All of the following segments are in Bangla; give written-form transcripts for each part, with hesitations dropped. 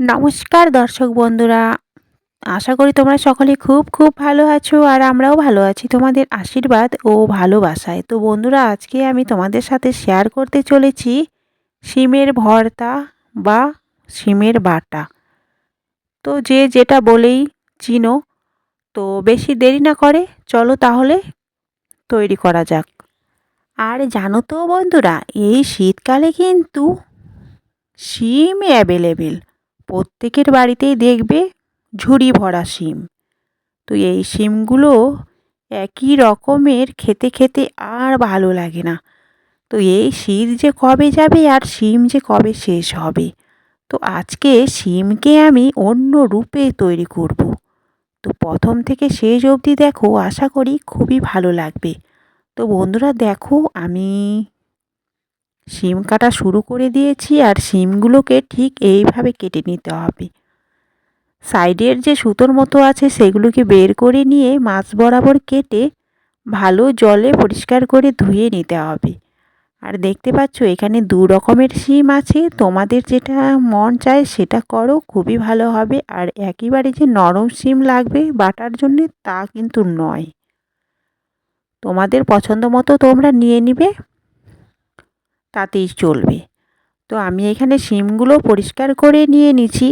নমস্কার দর্শক বন্ধুরা, আশা করি তোমরা সকলে খুব খুব ভালো আছো আর আমরাও ভালো আছি তোমাদের আশীর্বাদ ও ভালোবাসায়। তো বন্ধুরা, আজকে আমি তোমাদের সাথে শেয়ার করতে চলেছি শিমের ভর্তা বা শিমের বাটা। তো যে যেটা বলেই চিনো। তো বেশি দেরি না করে চলো তাহলে তৈরি করা যাক। আর জানো তো বন্ধুরা, এই শীতকালে কিন্তু শিম অ্যাভেলেবেল, প্রত্যেকের বাড়িতেই দেখবে ঝুড়ি ভরা শিম। তো এই শিমগুলো একই রকমের খেতে খেতে আর ভালো লাগে না। তো এই শীত যে কবে যাবে আর শিম যে কবে শেষ হবে। তো আজকে শিমকে আমি অন্য রূপে তৈরি করব। তো প্রথম থেকে শেষ অবধি দেখো, আশা করি খুবই ভালো লাগবে। তো বন্ধুরা দেখো, আমি শিম কাটা শুরু করে দিয়েছি আর শিমগুলোকে ঠিক এইভাবে কেটে নিতে হবে। সাইডের যে সুতোর মতো আছে সেগুলোকে বের করে নিয়ে মাছ বরাবর কেটে ভালো জলে পরিষ্কার করে ধুয়ে নিতে হবে। আর দেখতে পাচ্ছ এখানে দু রকমের শিম আছে, তোমাদের যেটা মন চায় সেটা করো, খুবই ভালো হবে। আর একেবারে যে নরম শিম লাগবে বাটার জন্যে তা কিন্তু নয়, তোমাদের পছন্দ মতো তোমরা নিয়ে নিবে, তাতেই চলবে। তো আমি এখানে শিমগুলো পরিষ্কার করে নিয়ে নিচ্ছি।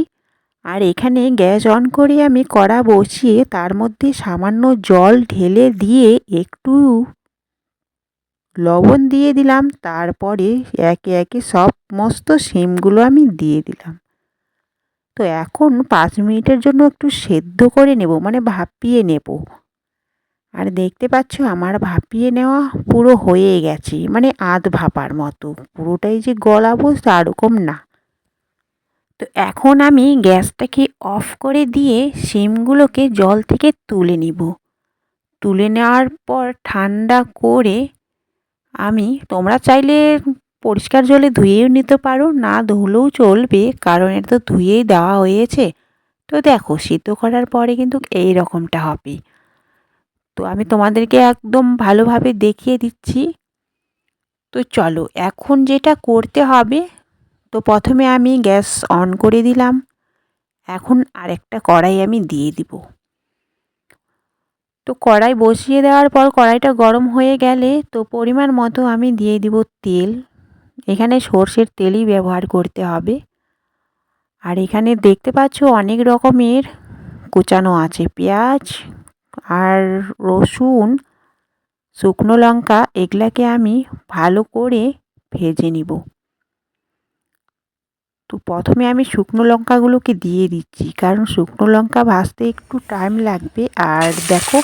আর এখানে গ্যাস অন করে আমি কড়া বসিয়ে তার মধ্যে সামান্য জল ঢেলে দিয়ে একটু লবণ দিয়ে দিলাম। তারপরে একে একে সমস্ত শিমগুলো আমি দিয়ে দিলাম। তো এখন 5 মিনিটের জন্য একটু সেদ্ধ করে নেব, মানে ভাপিয়ে নেব। আর দেখতে পাচ্ছ আমার ভাপিয়ে নেওয়া পুরো হয়ে গেছে, মানে আধ ভাপার মতো, পুরোটাই যে গলাবো তারকম না। তো এখন আমি গ্যাসটাকে অফ করে দিয়ে শিমগুলোকে জল থেকে তুলে নিব। তুলে নেওয়ার পর ঠান্ডা করে তোমরা চাইলে পরিষ্কার জলে ধুয়েও নিতে পারো, না ধুলেও চলবে, কারণ এটা তো ধুয়েই দেওয়া হয়েছে। তো দেখো, সিদ্ধ করার পরে কিন্তু এই রকমটা হবে। তো আমি তোমাদেরকে একদম ভালোভাবে দেখিয়ে দিচ্ছি। তো চলো এখন যেটা করতে হবে, তো প্রথমে আমি গ্যাস অন করে দিলাম। এখন আরেকটা কড়াই আমি দিয়ে দিব। তো কড়াই বসিয়ে দেওয়ার পর কড়াইটা গরম হয়ে গেলে তো পরিমাণ মতো আমি দিয়ে দিব তেল। এখানে সর্ষের তেলই ব্যবহার করতে হবে। আর এখানে দেখতে পাচ্ছ অনেক রকমের কুচানো আছে, পেঁয়াজ আর রসুন, শুকনো লঙ্কা, এগুলাকে আমি ভালো করে ভেজে নিব। তো প্রথমে আমি শুকনো লঙ্কাগুলোকে দিয়ে দিচ্ছি, কারণ শুকনো লঙ্কা ভাজতে একটু টাইম লাগবে। আর দেখো,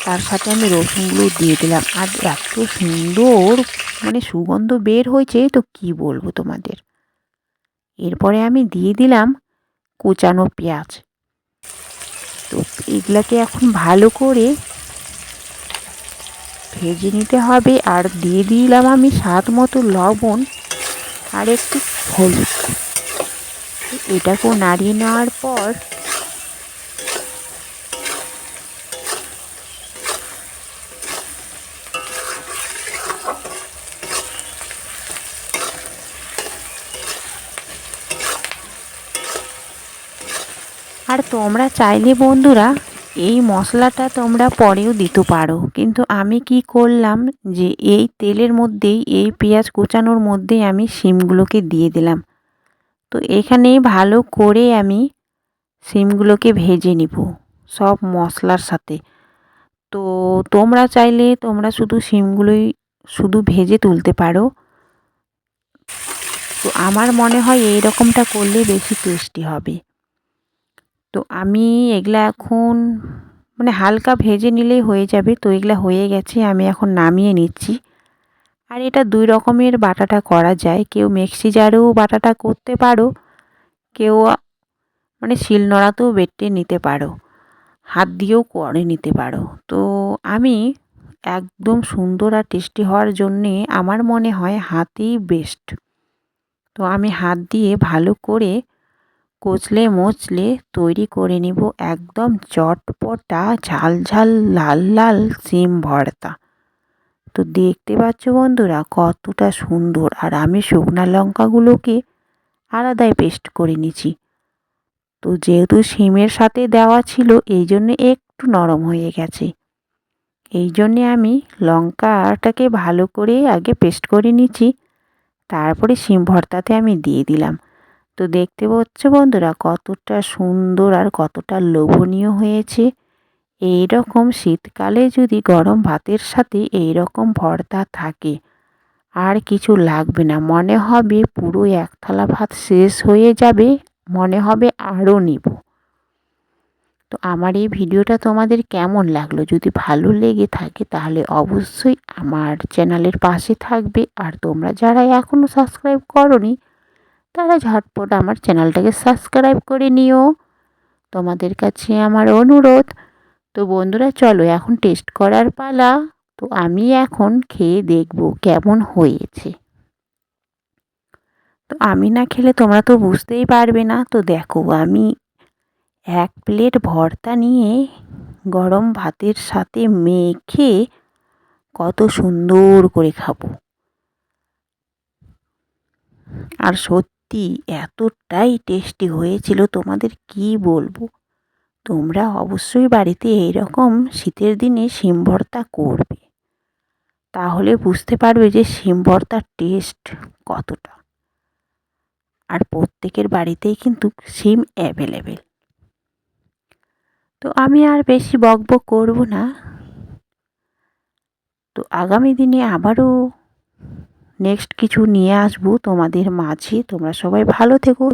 তার সাথে আমি রসুনগুলো দিয়ে দিলাম। আর এত সুন্দর মানে সুগন্ধ বের হয়েছে, তো কি বলবো তোমাদের। এরপরে আমি দিয়ে দিলাম কুচানো পেঁয়াজ। তো এগুলাকে এখন ভালো করে ভেজে নিতে হবে। আর দিয়ে দিলাম আমি স্বাদ মতো লবণ আর একটু হলুদ। এটাকেও নাড়িয়ে নেওয়ার পর আর তোমরা চাইলে বন্ধুরা এই মশলাটা তোমরা পরেও দিতে পারো, কিন্তু আমি কি করলাম যে এই তেলের মধ্যেই, এই পেঁয়াজ কুচানোর মধ্যেই আমি শিমগুলোকে দিয়ে দিলাম। তো এখানেই ভালো করে আমি শিমগুলোকে ভেজে নিব সব মশলার সাথে। তো তোমরা চাইলে তোমরা শুধু শিমগুলোই শুধু ভেজে তুলতে পারো। তো আমার মনে হয় এই রকমটা করলে বেশি টেস্টি হবে। তো আমি এগুলা এখন মানে হালকা ভেজে নিলেই হয়ে যাবে। তো এগুলা হয়ে গেছে, আমি এখন নামিয়ে নিচ্ছি। আর এটা দুই রকমের বাটাটা করা যায়, কেউ মিক্সি জারেও বাটাটা করতে পারো, কেউ মানে শিলনোড়াতেও বেটে নিতে পারো, হাত দিয়েও করে নিতে পারো। তো আমি একদম সুন্দর আর টেস্টি হওয়ার জন্যে আমার মনে হয় হাতেই বেস্ট। তো আমি হাত দিয়ে ভালো করে কচলে মচলে তৈরি করে নিব একদম চটপটা ঝাল ঝাল লাল লাল শিম ভর্তা। তো দেখতে পাচ্ছ বন্ধুরা কতটা সুন্দর। আর আমি শুকনো লঙ্কাগুলোকে আলাদাই পেস্ট করে নিয়েছি। তো যেহেতু শিমের সাথে দেওয়া ছিল এই জন্যে একটু নরম হয়ে গেছে। এই জন্যে আমি লঙ্কাটাকে ভালো করে আগে পেস্ট করে নিচ্ছি, তারপরে শিম ভর্তাতে আমি দিয়ে দিলাম। তো দেখতে পাচ্ছ বন্ধুরা কতটা সুন্দর আর কতটা লোভনীয় হয়েছে। এই রকম শীতকালে যদি গরম ভাতের সাথে এই রকম ভর্তা থাকে আর কিছু লাগবে না, মনে হবে পুরো এক থালা ভাত শেষ হয়ে যাবে, মনে হবে আরও নেব। তো আমার এই ভিডিওটা তোমাদের কেমন লাগলো? যদি ভালো লেগে থাকে তাহলে অবশ্যই আমার চ্যানেলের পাশে থাকবে, আর তোমরা যারা এখনও সাবস্ক্রাইব করোনি তারা ঝটপট আমার চ্যানেলটাকে সাবস্ক্রাইব করে নিও, তোমাদের কাছে আমার অনুরোধ। তো বন্ধুরা চলো এখন টেস্ট করার পালা। তো আমি এখন খেয়ে দেখব কেমন হয়েছে। তো আমি না খেলে তোমরা তো বুঝতেই পারবে না। তো দেখো আমি এক প্লেট ভর্তা নিয়ে গরম ভাতের সাথে মেখে কত সুন্দর করে খাবো। আর সত্যি এতটাই টেস্টি হয়েছিল তোমাদের কি বলবো। তোমরা অবশ্যই বাড়িতে এইরকম শীতের দিনে শিম ভর্তা করবে, তাহলে বুঝতে পারবে যে শিম ভর্তার টেস্ট কতটা। আর প্রত্যেকের বাড়িতেই কিন্তু শিম অ্যাভেলেবেল। তো আমি আর বেশি বকবক করব না। তো আগামী দিনে আবারও নেক্সট কিছু নিয়ে আসবো তোমাদের মাঝে। তোমরা সবাই ভালো থেকো।